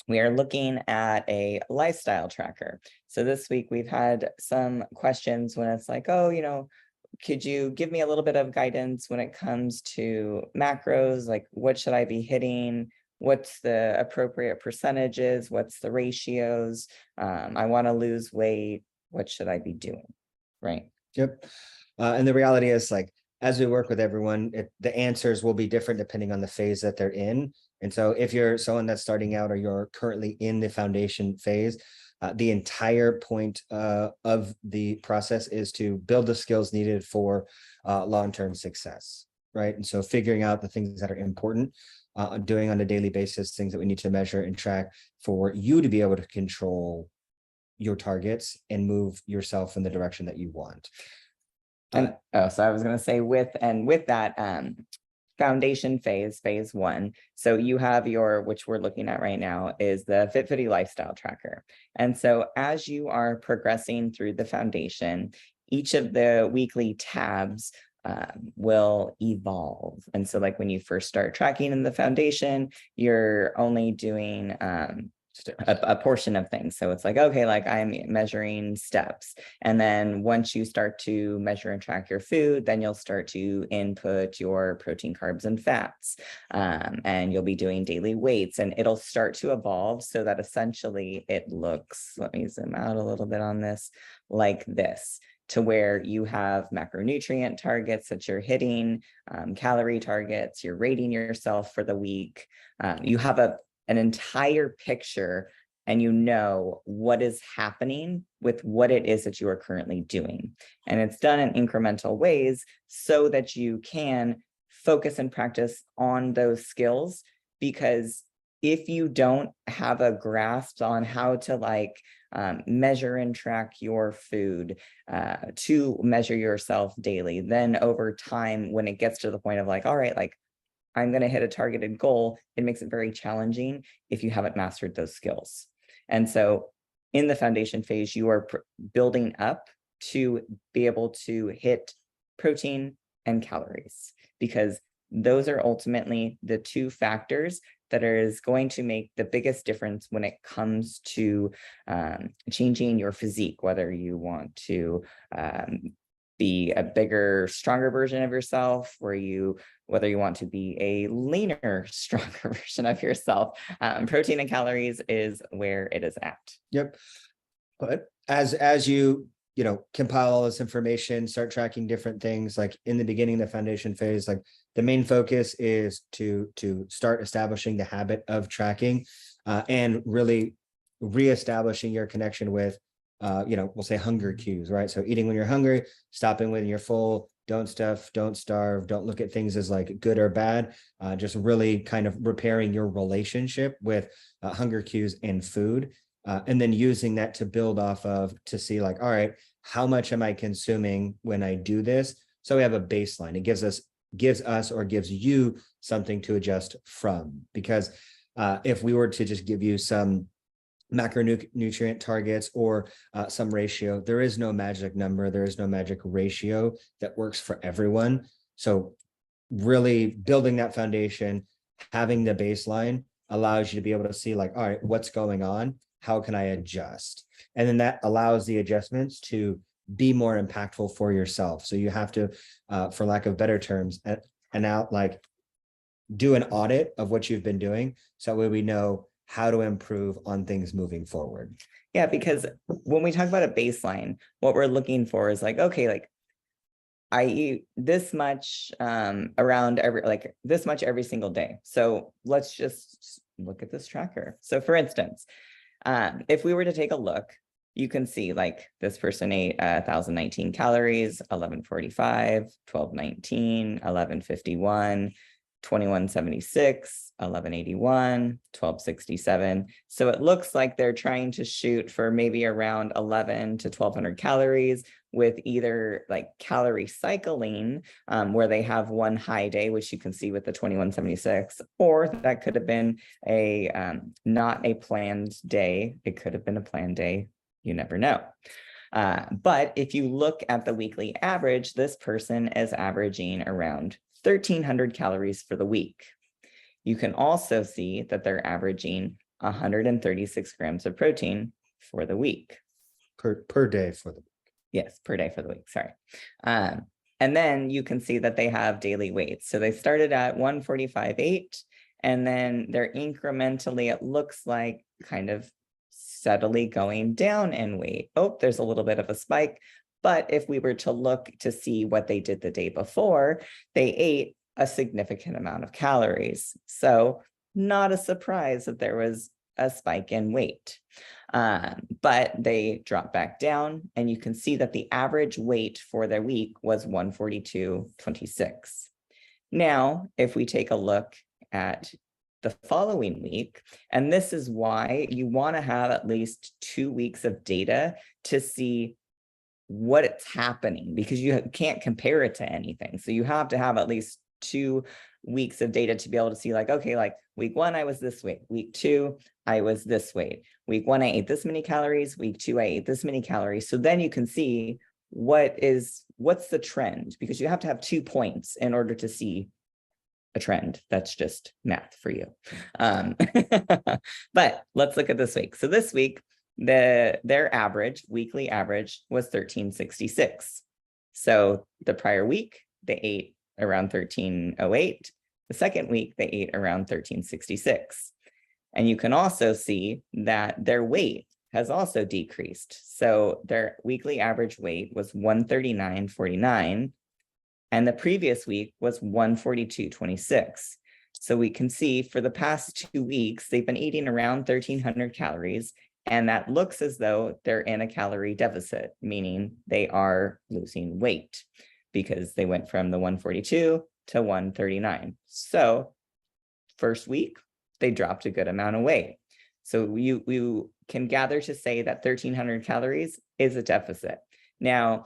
we are looking at a lifestyle tracker. So this week we've had some questions when it's like, oh, could you give me a little bit of guidance when it comes to macros? Like, what should I be hitting? What's the appropriate percentages? What's the ratios? I want to lose weight. What should I be doing? Right. Yep. And the reality is, like, as we work with everyone, the answers will be different depending on the phase that they're in. And so if you're someone that's starting out or you're currently in the foundation phase, the entire point of the process is to build the skills needed for long-term success, right? And so figuring out the things that are important, doing on a daily basis, things that we need to measure and track for you to be able to control your targets and move yourself in the direction that you want. So I was going to say with that foundation phase one. So you have which we're looking at right now, is the Fit Footy Lifestyle Tracker. And so as you are progressing through the foundation, each of the weekly tabs will evolve. And so like when you first start tracking in the foundation, you're only doing a portion of things. So it's like, okay, like I'm measuring steps. And then once you start to measure and track your food, then you'll start to input your protein, carbs, and fats. And you'll be doing daily weights, and it'll start to evolve so that essentially it looks, let me zoom out a little bit on this, like this, to where you have macronutrient targets that you're hitting, calorie targets, you're rating yourself for the week. You have an entire picture, and you know what is happening with what it is that you are currently doing. And it's done in incremental ways so that you can focus and practice on those skills. Because if you don't have a grasp on how to measure and track your food, to measure yourself daily, then over time, when it gets to the point of like, all right, like I'm going to hit a targeted goal, it makes it very challenging if you haven't mastered those skills. And so in the foundation phase, you are building up to be able to hit protein and calories, because those are ultimately the two factors that is going to make the biggest difference when it comes to changing your physique, whether you want to be a bigger, stronger version of yourself, whether you want to be a leaner, stronger version of yourself. Protein and calories is where it is at. Yep. But as you compile all this information, start tracking different things, like in the beginning, the foundation phase, like the main focus is to start establishing the habit of tracking, and really reestablishing your connection with we'll say hunger cues, right? So eating when you're hungry, stopping when you're full, don't stuff, don't starve, don't look at things as like good or bad, just really kind of repairing your relationship with hunger cues and food. And then using that to build off of, to see like, all right, how much am I consuming when I do this? So we have a baseline. It gives you something to adjust from. Because if we were to just give you some macronutrient targets or some ratio, there is no magic number, there is no magic ratio that works for everyone. So really building that foundation, having the baseline allows you to be able to see like, all right, what's going on? How can I adjust? And then that allows the adjustments to be more impactful for yourself. So you have to, for lack of better terms, do an audit of what you've been doing. So that way we know how to improve on things moving forward. Yeah, because when we talk about a baseline, what we're looking for is like, okay, like I eat this much this much every single day. So let's just look at this tracker. So for instance, if we were to take a look, you can see like this person ate 1,019 calories, 1145, 1219, 1151, 2176, 1181, 1267. So it looks like they're trying to shoot for maybe around 11 to 1200 calories, with either like calorie cycling, where they have one high day, which you can see with the 2176, or that could have been not a planned day. It could have been a planned day. You never know. But if you look at the weekly average, this person is averaging around 1,300 calories for the week. You can also see that they're averaging 136 grams of protein for the week. Per day for the Yes, per day for the week, sorry. And then you can see that they have daily weights. So they started at 145.8, and then they're incrementally, it looks like, kind of steadily going down in weight. Oh, there's a little bit of a spike. But if we were to look to see what they did the day before, they ate a significant amount of calories. So not a surprise that there was a spike in weight. But they dropped back down, and you can see that the average weight for their week was 142.26. Now, if we take a look at the following week, and this is why you want to have at least 2 weeks of data to see what it's happening, because you can't compare it to anything. So you have to have at least 2 weeks of data to be able to see, like, okay, like week 1, I was this weight. Week 2, I was this weight. Week 1, I ate this many calories. Week 2, I ate this many calories. So then you can see what's the trend, because you have to have 2 points in order to see a trend. That's just math for you. But let's look at this week. So this week, their weekly average was 1366. So the prior week, they ate around 1308. The second week, they ate around 1366. And you can also see that their weight has also decreased. So their weekly average weight was 139.49, and the previous week was 142.26. So we can see for the past 2 weeks, they've been eating around 1,300 calories, and that looks as though they're in a calorie deficit, meaning they are losing weight, because they went from the 142 to 139. So first week, they dropped a good amount of weight. So you can gather to say that 1,300 calories is a deficit. Now,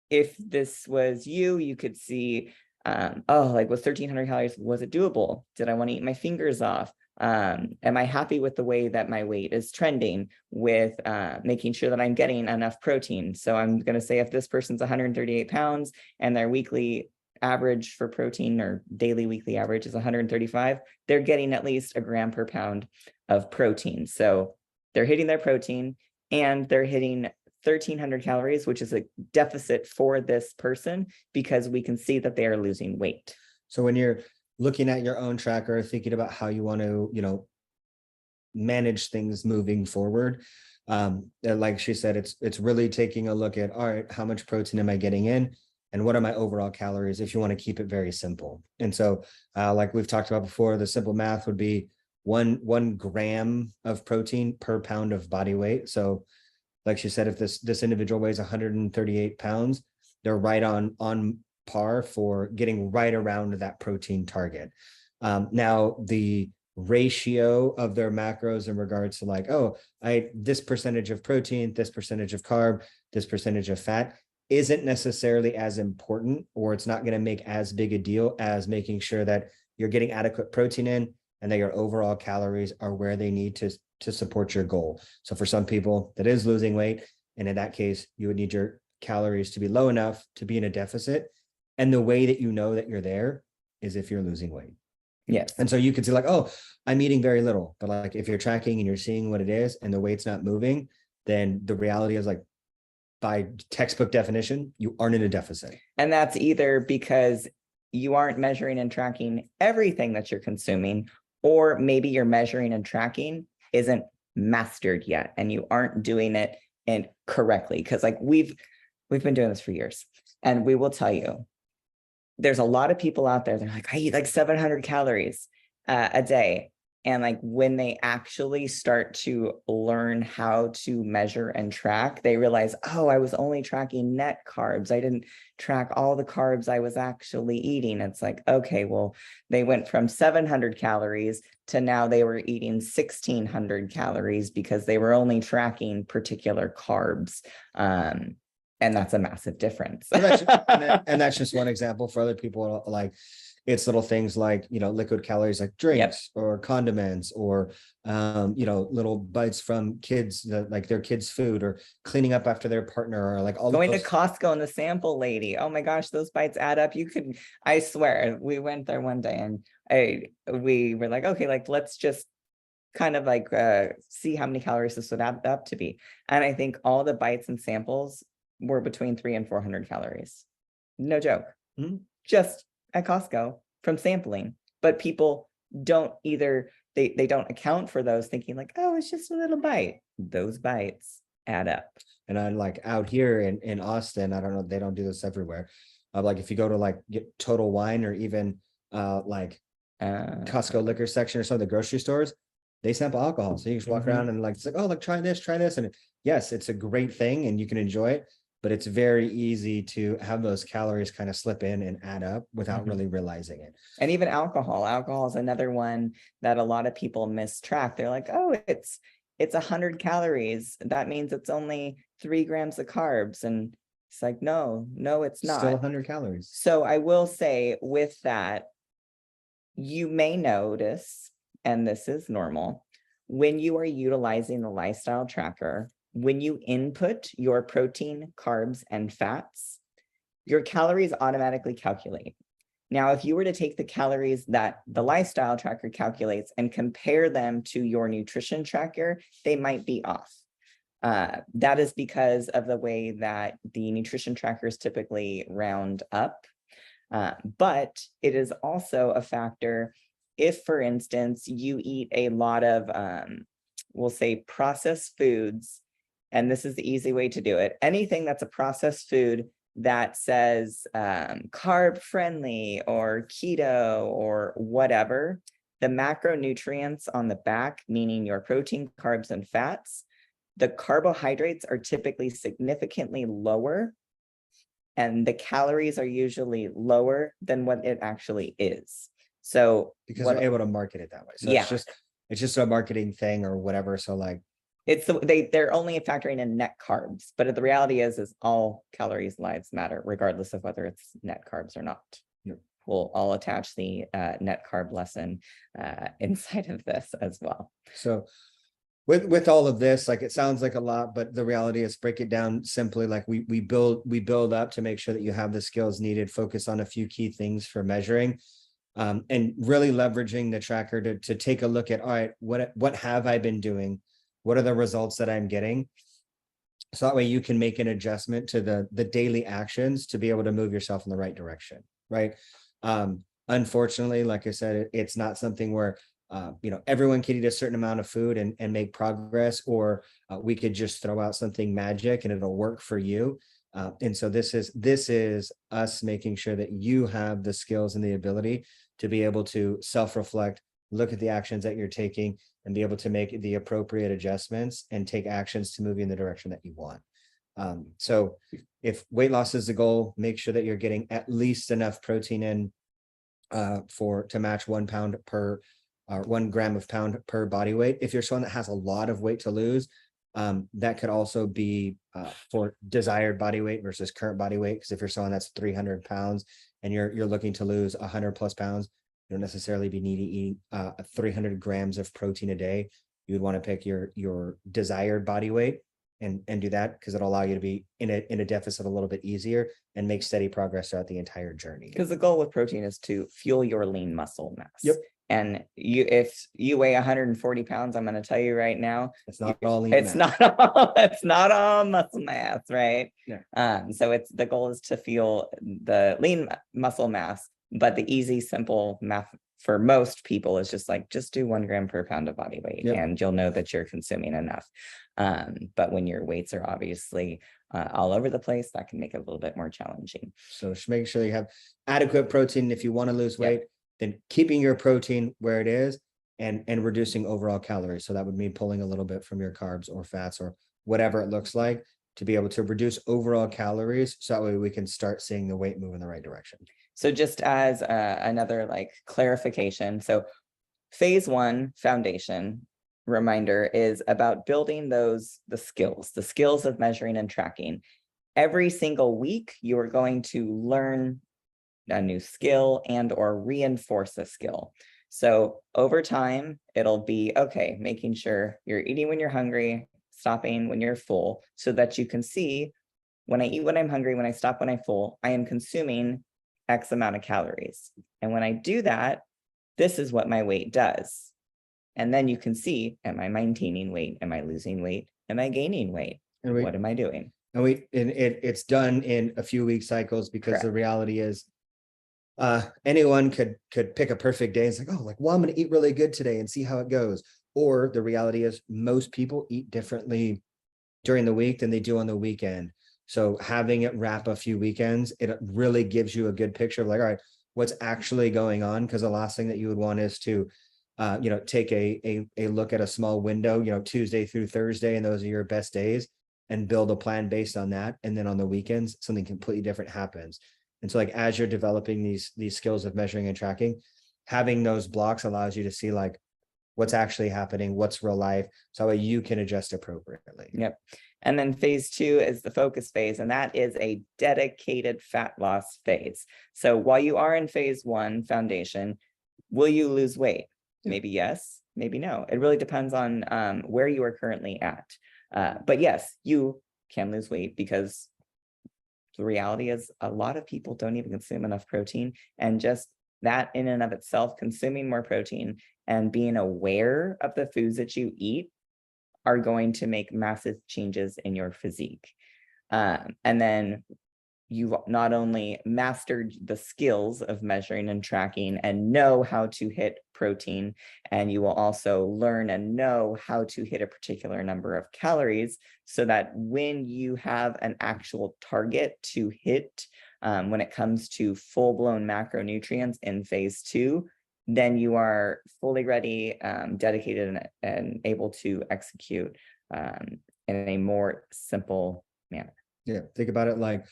if this was you, you could see, oh, like, was 1,300 calories, was it doable? Did I want to eat my fingers off? Am I happy with the way that my weight is trending, with making sure that I'm getting enough protein? So I'm going to say, if this person's 138 pounds and their weekly average for protein, or daily weekly average, is 135, they're getting at least a gram per pound of protein. So they're hitting their protein, and they're hitting 1,300 calories, which is a deficit for this person, because we can see that they are losing weight. So when you're looking at your own tracker, thinking about how you want to, manage things moving forward, like she said, it's really taking a look at, all right, how much protein am I getting in, and what are my overall calories, if you want to keep it very simple. And so, like we've talked about before, the simple math would be one gram of protein per pound of body weight. So like she said, if this individual weighs 138 pounds, they're right on par for getting right around that protein target. Now, the ratio of their macros in regards to, like, oh, this percentage of protein, this percentage of carb, this percentage of fat, isn't necessarily as important, or it's not going to make as big a deal as making sure that you're getting adequate protein in, and that your overall calories are where they need to support your goal. So for some people, that is losing weight. And in that case, you would need your calories to be low enough to be in a deficit. And the way that you know that you're there is if you're losing weight. Yes. And so you could say, like, oh, I'm eating very little. But like, if you're tracking and you're seeing what it is and the weight's not moving, then the reality is, like, by textbook definition, you aren't in a deficit. And that's either because you aren't measuring and tracking everything that you're consuming, or maybe you're measuring and tracking isn't mastered yet, and you aren't doing it correctly. Because, like, we've been doing this for years, and we will tell you, there's a lot of people out there, they're like, I eat like 700 calories a day. And like, when they actually start to learn how to measure and track, they realize, oh, I was only tracking net carbs. I didn't track all the carbs I was actually eating. It's like, okay, well, they went from 700 calories to now they were eating 1,600 calories because they were only tracking particular carbs. And that's a massive difference. and that's just one example. For other people, like, it's little things like, liquid calories, like drinks, yep, or condiments, or, little bites from kids, like their kids' food, or cleaning up after their partner, or like all going to Costco and the sample lady. Oh my gosh, those bites add up. I swear, we went there one day, and we were like, okay, like, let's just kind of like see how many calories this would add up to be. And I think all the bites and samples were between 300 and 400 calories. No joke. Mhm. Just at Costco from sampling. But people don't either, they don't account for those, thinking like, oh, it's just a little bite. Those bites add up. And I like out here in Austin, I don't know, they don't do this everywhere. Like if you go to like get Total Wine or even like Costco liquor section or some of the grocery stores, they sample alcohol. So you just walk around and like, it's like, oh, like try this. And yes, it's a great thing and you can enjoy it, but it's very easy to have those calories kind of slip in and add up without really realizing it. And even alcohol is another one that a lot of people miss track. They're like, oh, it's 100 calories. That means it's only 3 grams of carbs. And it's like, no, it's not. Still 100 calories. So I will say with that, you may notice, and this is normal, when you are utilizing the lifestyle tracker, when you input your protein, carbs, and fats, your calories automatically calculate. Now, if you were to take the calories that the lifestyle tracker calculates and compare them to your nutrition tracker, they might be off. That is because of the way that the nutrition trackers typically round up. But it is also a factor if, for instance, you eat a lot of, we'll say, processed foods, and this is the easy way to do it. Anything that's a processed food that says carb friendly or keto or whatever, the macronutrients on the back, meaning your protein, carbs, and fats, the carbohydrates are typically significantly lower and the calories are usually lower than what it actually is. So because they're able to market it that way. So yeah, it's just a marketing thing or whatever. So like they're only factoring in net carbs, but the reality is all calories lives matter, regardless of whether it's net carbs or not. Yep. I'll attach the net carb lesson inside of this as well. So with all of this, like it sounds like a lot, but the reality is break it down simply. Like we build up to make sure that you have the skills needed, focus on a few key things for measuring, and really leveraging the tracker to take a look at, all right, what have I been doing? What are the results that I'm getting? So that way you can make an adjustment to the daily actions to be able to move yourself in the right direction, right? Unfortunately, like I said, it's not something where everyone can eat a certain amount of food and make progress, or we could just throw out something magic and it'll work for you. And so this is us making sure that you have the skills and the ability to be able to self-reflect, look at the actions that you're taking, and be able to make the appropriate adjustments and take actions to move you in the direction that you want. So if weight loss is the goal, make sure that you're getting at least enough protein in to match 1 pound per 1 gram of pound per body weight. If you're someone that has a lot of weight to lose, that could also be for desired body weight versus current body weight. Because if you're someone that's 300 pounds and you're looking to lose 100 plus pounds, you don't necessarily be needing to eat 300 grams of protein a day. You would want to pick your desired body weight and do that, because it'll allow you to be in a deficit a little bit easier and make steady progress throughout the entire journey. Because the goal with protein is to fuel your lean muscle mass. Yep. And if you weigh 140 pounds, I'm going to tell you right now, it's not all lean it's mass. it's not all muscle mass, right? Yeah. So the goal is to fuel the lean muscle mass, but the easy, simple math for most people is just do 1 gram per pound of body weight, Yep. and you'll know that you're consuming enough. But when your weights are obviously all over the place, that can make it a little bit more challenging. So just make sure you have adequate protein. If you want to lose weight, then keeping your protein where it is and reducing overall calories. So that would mean pulling a little bit from your carbs or fats or whatever it looks like to be able to reduce overall calories. So that way we can start seeing the weight move in the right direction. So just as another clarification, so phase 1 foundation reminder is about building the skills of measuring and tracking. Every single week, you are going to learn a new skill and or reinforce a skill. So over time, it'll be, okay, making sure you're eating when you're hungry, stopping when you're full, so that you can see, when I eat when I'm hungry, when I stop when I'm full, I am consuming X amount of calories. And when I do that, this is what my weight does. And then you can see, am I maintaining weight? Am I losing weight? Am I gaining weight? And What am I doing? it's done in a few week cycles, because the Correct. reality is anyone could pick a perfect day. It's like, oh, like, well, I'm going to eat really good today and see how it goes. Or the reality is most people eat differently during the week than they do on the weekend. So having it wrap a few weekends, it really gives you a good picture of like, all right, what's actually going on? Because the last thing that you would want is to take a look at a small window, Tuesday through Thursday, and those are your best days, and build a plan based on that. And then on the weekends, something completely different happens. And so, like, as you're developing these skills of measuring and tracking, having those blocks allows you to see like what's actually happening, what's real life, so that you can adjust appropriately. Yep. And then phase 2 is the focus phase, and that is a dedicated fat loss phase. So while you are in phase 1 foundation, will you lose weight? Maybe yes, maybe no. It really depends on where you are currently at. But yes, you can lose weight, because the reality is a lot of people don't even consume enough protein, and just that in and of itself, consuming more protein and being aware of the foods that you eat are going to make massive changes in your physique. And then you've not only mastered the skills of measuring and tracking and know how to hit protein, and you will also learn and know how to hit a particular number of calories, so that when you have an actual target to hit, when it comes to full-blown macronutrients in phase 2, then you are fully ready, dedicated, and able to execute in a more simple manner. Yeah, think about it like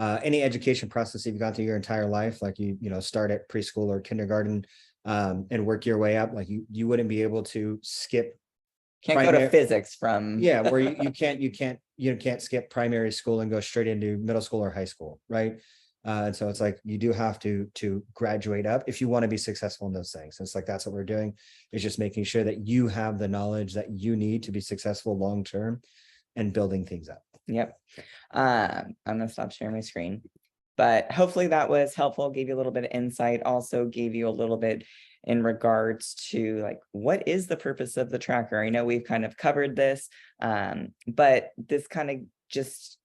any education process you've gone through your entire life, like start at preschool or kindergarten and work your way up. Like you wouldn't be able to skip. Can't go to physics from. Yeah, where you can't skip primary school and go straight into middle school or high school, right? And so it's like you do have to graduate up if you want to be successful in those things. And it's like that's what we're doing, is just making sure that you have the knowledge that you need to be successful long term and building things up. Yep. I'm gonna stop sharing my screen, but hopefully that was helpful, gave you a little bit of insight, also gave you a little bit in regards to like, what is the purpose of the tracker? I know we've kind of covered this, but this kind of just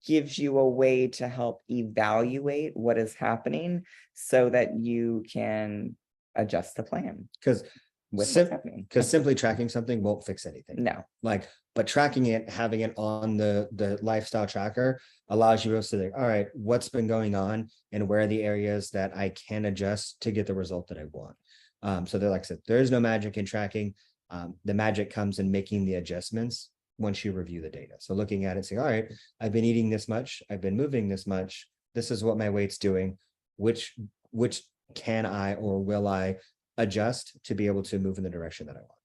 gives you a way to help evaluate what is happening so that you can adjust the plan Because with what's happening. simply tracking something won't fix anything. No. But tracking it, having it on the lifestyle tracker allows you to say, all right, what's been going on and where are the areas that I can adjust to get the result that I want. So they're like I said, there is no magic in tracking. The magic comes in making the adjustments once you review the data. So looking at it, saying, all right, I've been eating this much, I've been moving this much, this is what my weight's doing, which can I or will I adjust to be able to move in the direction that I want.